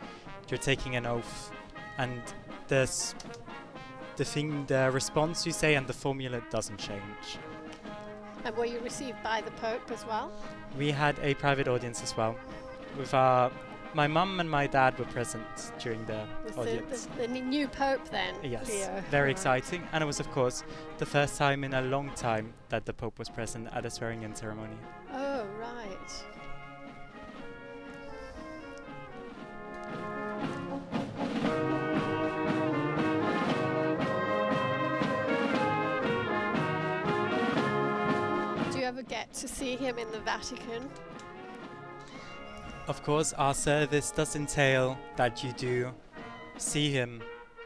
you're taking an oath, and the response you say and the formula doesn't change. And were you received by the Pope as well? We had a private audience as well. With my mum and my dad were present during the audience. The new Pope then? Yes, Leo. very exciting. And it was, of course, the first time in a long time that the Pope was present at a swearing-in ceremony. Oh, right. Do you ever get to see him in the Vatican? Of course, our service does entail that you do see him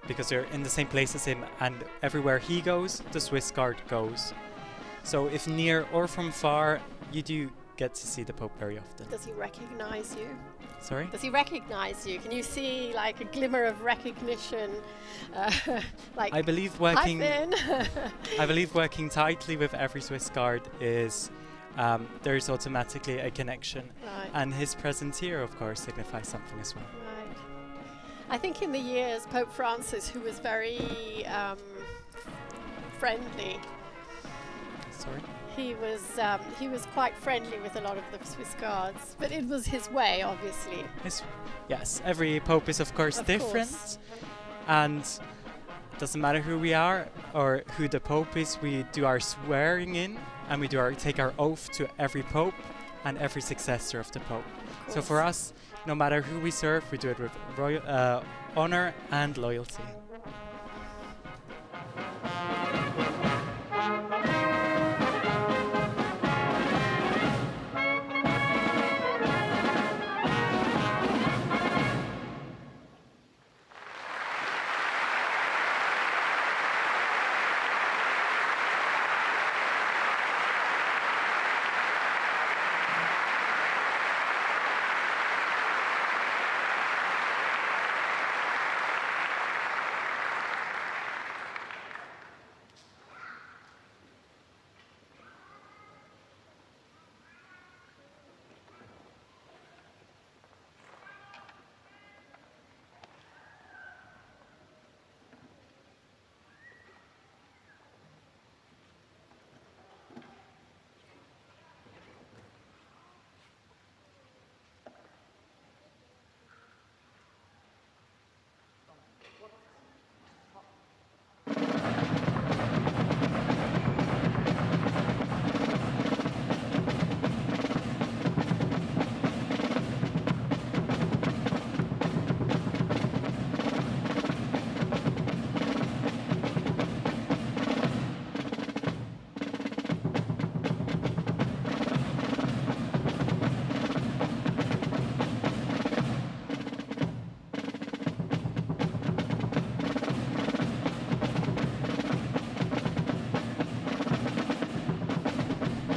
because you're in the same place as him, and everywhere he goes, the Swiss Guard goes. So if near or from far, you do get to see the Pope very often. Does he recognize you? Sorry? Does he recognize you? Can you see like a glimmer of recognition? Like I believe working "Hi, Finn." I believe working tightly with every Swiss Guard is there is automatically a connection, Right. and his presence here, of course, signifies something as well. Right. I think in the years, Pope Francis, who was very friendly, Sorry? he was quite friendly with a lot of the Swiss Guards, but it was his way, obviously. Yes, every Pope is, of course, Of different. course. And doesn't matter who we are or who the Pope is, we do our swearing in and we take our oath to every Pope and every successor of the Pope. So for us, no matter who we serve, we do it with honor and loyalty.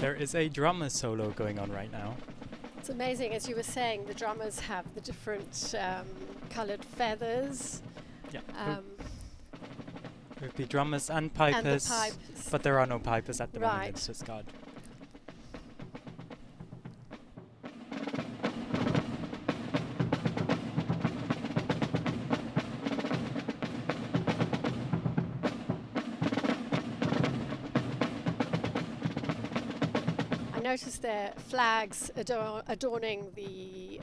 There is a drummer solo going on right now. It's amazing, as you were saying, the drummers have the different coloured feathers. Yeah. There would be drummers and pipers, but there are no pipers at the moment in Swiss Guard. I noticed there flags adorning the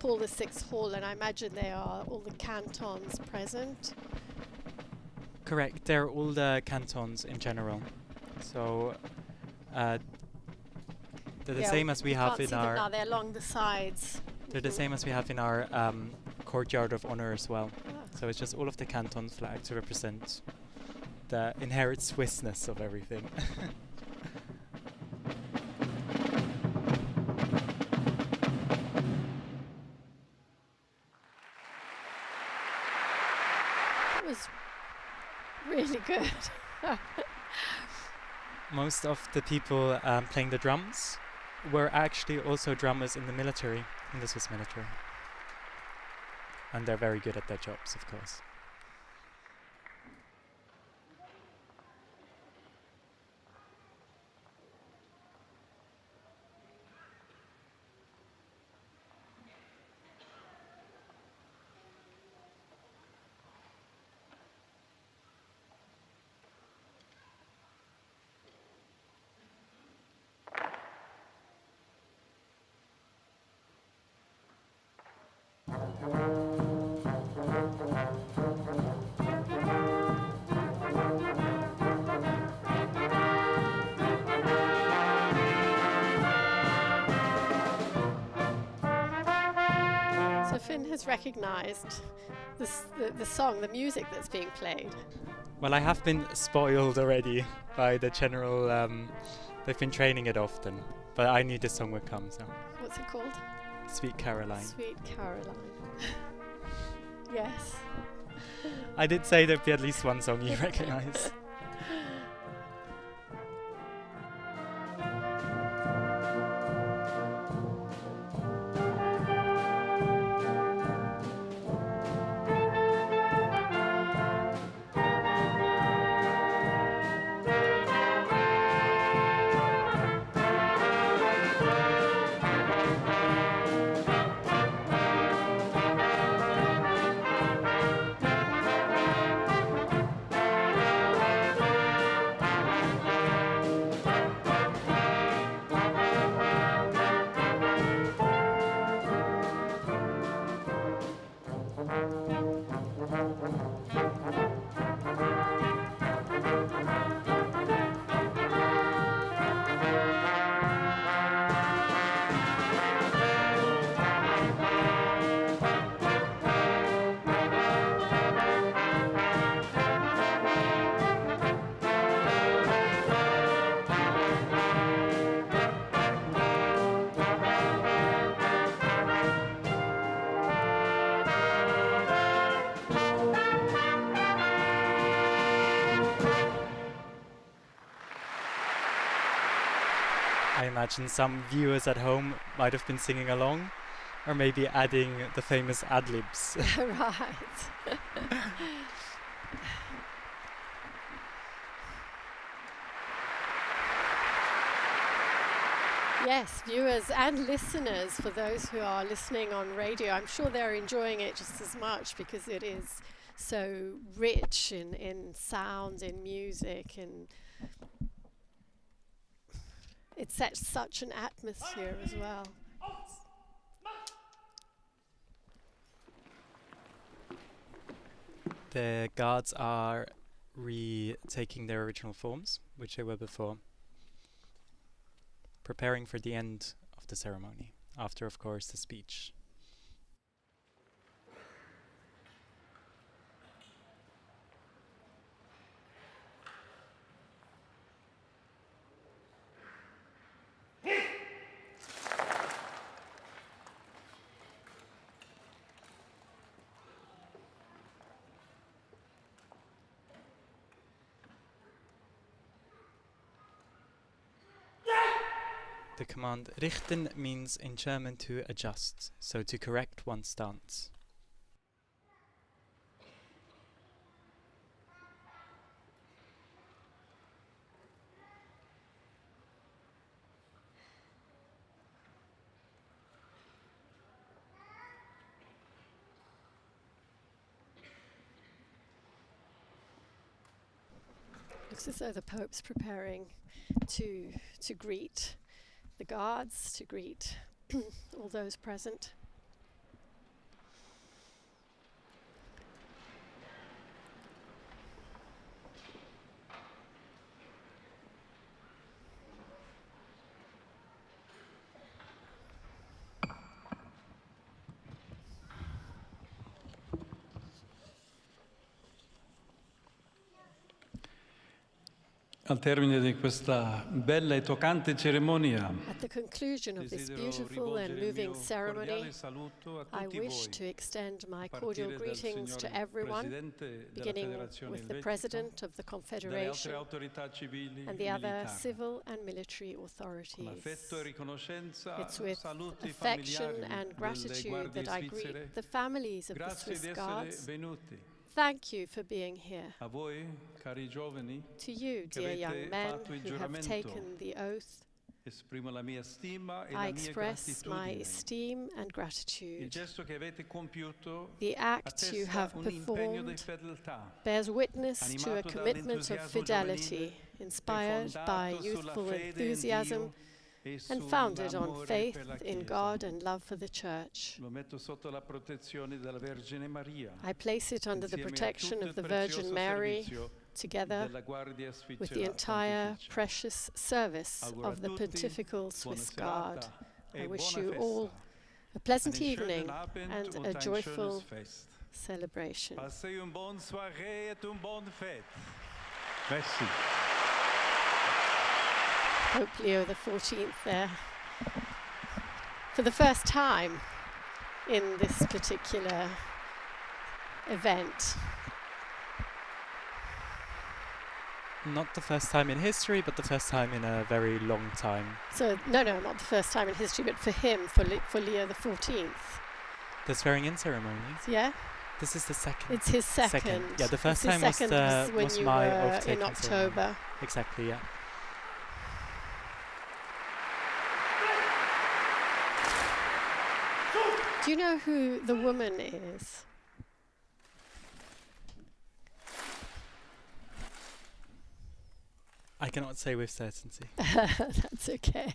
Paul VI Hall, and I imagine they are all the cantons present. Correct, they're all the cantons in general. So they're the same as we have in our. Now they're along the sides. They're the same as we have in our courtyard of honor as well. So it's just all of the canton flags to represent the inherent Swissness of everything. Was really good. Most of the people playing the drums were actually also drummers in the military, in the Swiss military. And they're very good at their jobs, of course. Finn has recognised the song, the music that's being played. Well, I have been spoiled already by the general. They've been training it often, but I knew this song would come. So. What's it called? Sweet Caroline. Sweet Caroline. Yes. I did say there'd be at least one song you recognise. I imagine some viewers at home might have been singing along, or maybe adding the famous ad-libs. Right. Yes, viewers and listeners, for those who are listening on radio, I'm sure they're enjoying it just as much because it is so rich in sound, in music, and it sets such an atmosphere as well. The guards are retaking their original forms, which they were before, preparing for the end of the ceremony, after, of course, the speech. The command richten means in German to adjust, so to correct one's stance. Looks as though the Pope's preparing to greet the guards, to greet all those present. Al termine di questa bella e toccante cerimonia, At the conclusion of this beautiful and moving ceremony, I wish to extend my cordial greetings to everyone, beginning with the President of the Confederation and the other civil and military authorities. It's with affection and gratitude that I greet the families of the Swiss Guards. Thank you for being here. To you, dear young men who have taken the oath, I express my esteem and gratitude. The act you have performed bears witness to a commitment of fidelity, inspired by youthful enthusiasm and founded on faith in God and love for the Church. I place it under the protection of the Virgin Mary, together with the entire precious service of the Pontifical Swiss Guard. I wish you all a pleasant evening and a joyful celebration. Pope Leo XIV there, for the first time in this particular event. Not the first time in history, but the first time in a very long time. So, no, not the first time in history, but for him, for Leo XIV. The swearing-in ceremonies? Yeah. This is the second. It's his second. Yeah, the first time was when you my were oath-taking in October. ceremony. Exactly, yeah. Do you know who the woman is? I cannot say with certainty. That's okay.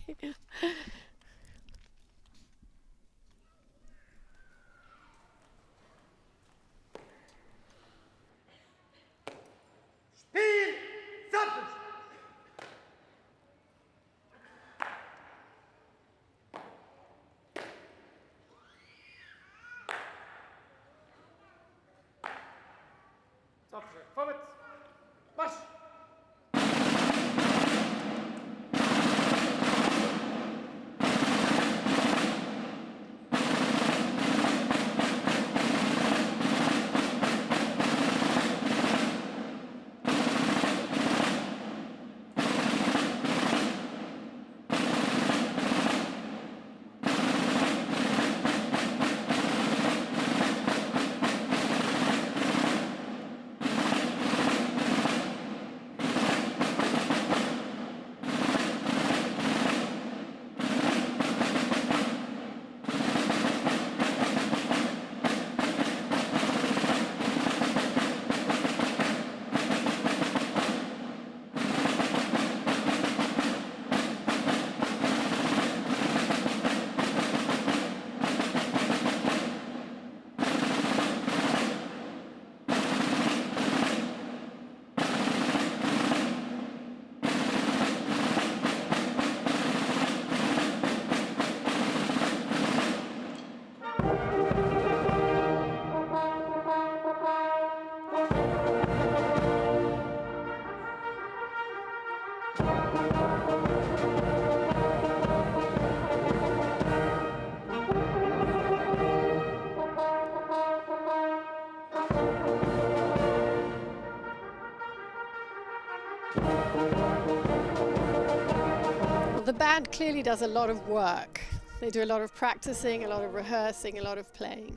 Well, the band clearly does a lot of work. They do a lot of practicing, a lot of rehearsing, a lot of playing.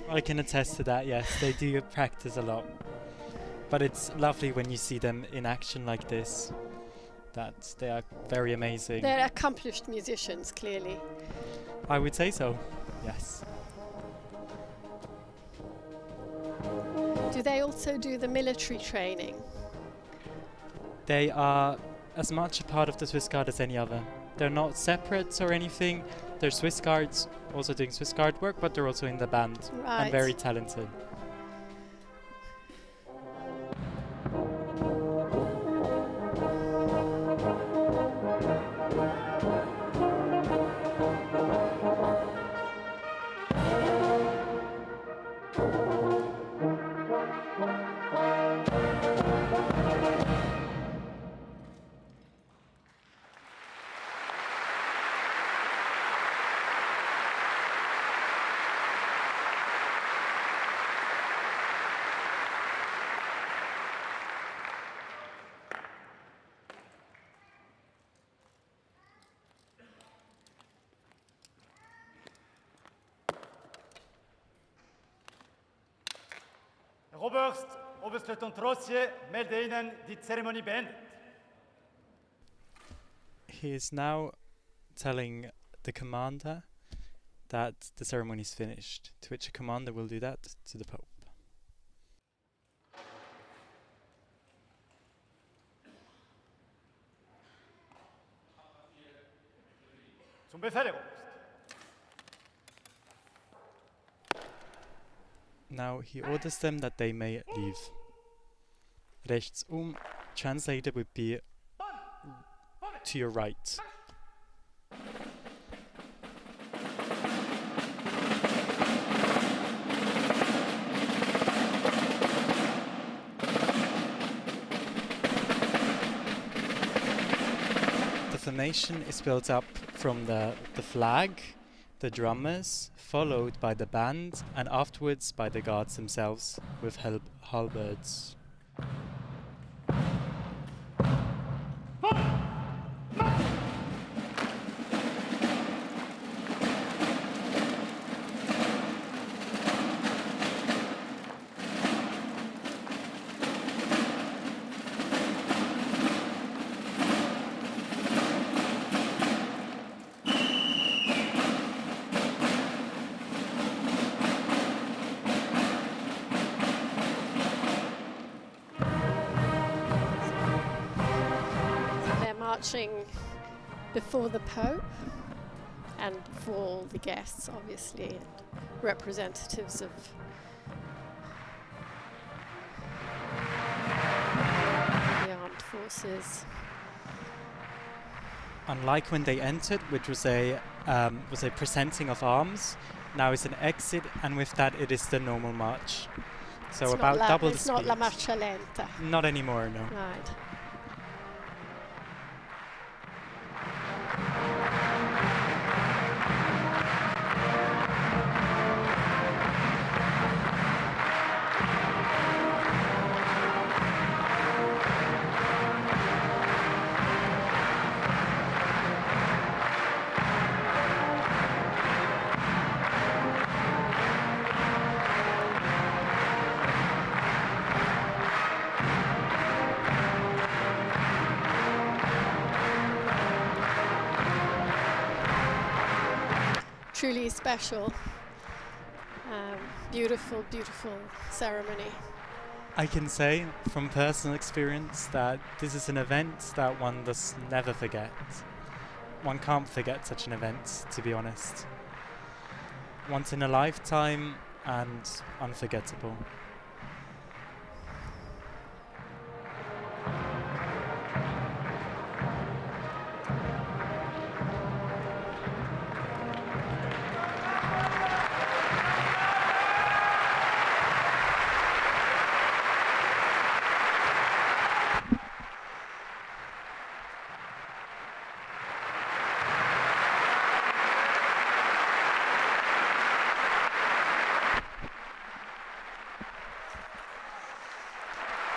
I can attest to that, yes. They do practice a lot. But it's lovely when you see them in action like this. That they are very amazing. They're accomplished musicians, clearly. I would say so, yes. Do they also do the military training? They are as much a part of the Swiss Guard as any other. They're not separate or anything. They're Swiss Guards, also doing Swiss Guard work, but they're also in the band and very talented. Oberstleutnant Rossier melde Ihnen die Zeremonie beendet. He is now telling the commander that the ceremony is finished, to which a commander will do that to the Pope. Zum Befehl, Oberst. Now he orders them that they may leave. Rechts translated would be to your right. The formation is built up from the flag, the drummers, followed by the band, and afterwards by the guards themselves with halberds. Marching before the Pope and before all the guests, obviously, and representatives of the armed forces. Unlike when they entered, which was a presenting of arms, now it's an exit, and with that it is the normal march. So it's about double the speed. It's not la marcia lenta. Not anymore, no. Right. Truly special, beautiful, beautiful ceremony. I can say from personal experience that this is an event that one does never forget. One can't forget such an event, to be honest. Once in a lifetime and unforgettable.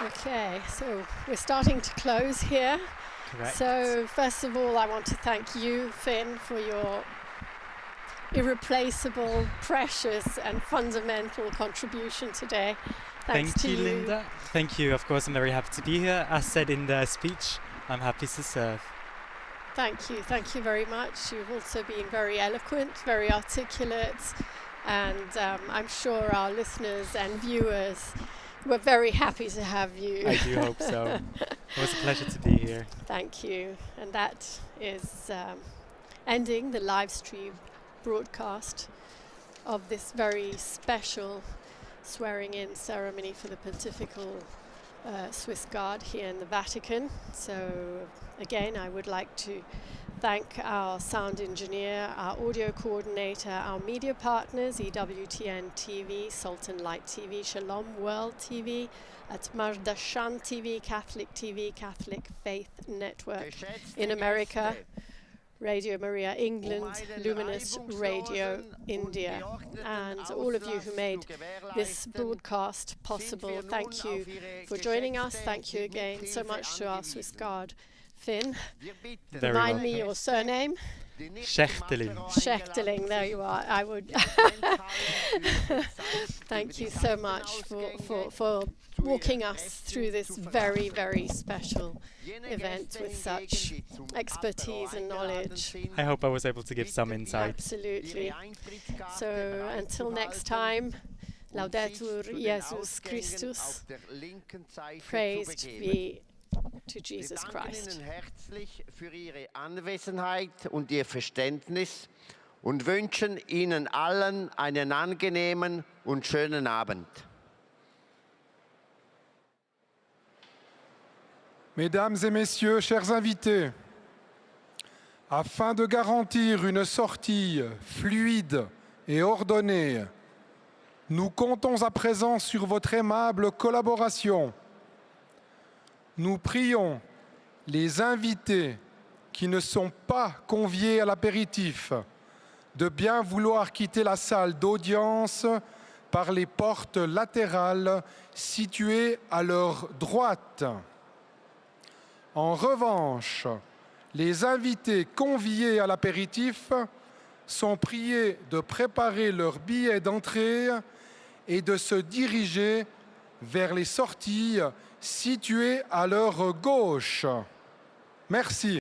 Okay, so we're starting to close here. Correct. So first of all, I want to thank you, Finn, for your irreplaceable, precious and fundamental contribution today. Thanks Thank to you, Linda. Thank you. Of course, I'm very happy to be here. As said in the speech, I'm happy to serve. Thank you. Thank you very much. You've also been very eloquent, very articulate, and I'm sure our listeners and viewers were very happy to have you. I do hope so. It was a pleasure to be here. Thank you. And that is ending the live stream broadcast of this very special swearing-in ceremony for the Pontifical Swiss Guard here in the Vatican. So again, I would like to thank our sound engineer, our audio coordinator, our media partners, EWTN TV, Sultan Light TV, Shalom World TV, at Mardashan TV, Catholic Faith Network in America, Radio Maria England, Luminous Radio India, and all of you who made this broadcast possible. Thank you for joining us. Thank you again so much to our Swiss Guard. Finn, remind me your surname. Schechteling, there you are. I would. Thank you so much for walking us through this very, very special event with such expertise and knowledge. I hope I was able to give some insight. Absolutely. So until next time, Laudetur Jesus Christus. Praised be to Jesus Christ. Wir danken Ihnen herzlich für Ihre Anwesenheit und Ihr Verständnis und wünschen Ihnen allen einen angenehmen und schönen Abend. Mesdames et Messieurs, chers invités, afin de garantir une sortie fluide et ordonnée, nous comptons à présent sur votre aimable collaboration. Nous prions les invités qui ne sont pas conviés à l'apéritif de bien vouloir quitter la salle d'audience par les portes latérales situées à leur droite. En revanche, les invités conviés à l'apéritif sont priés de préparer leur billet d'entrée et de se diriger vers les sorties situées à leur gauche. Merci.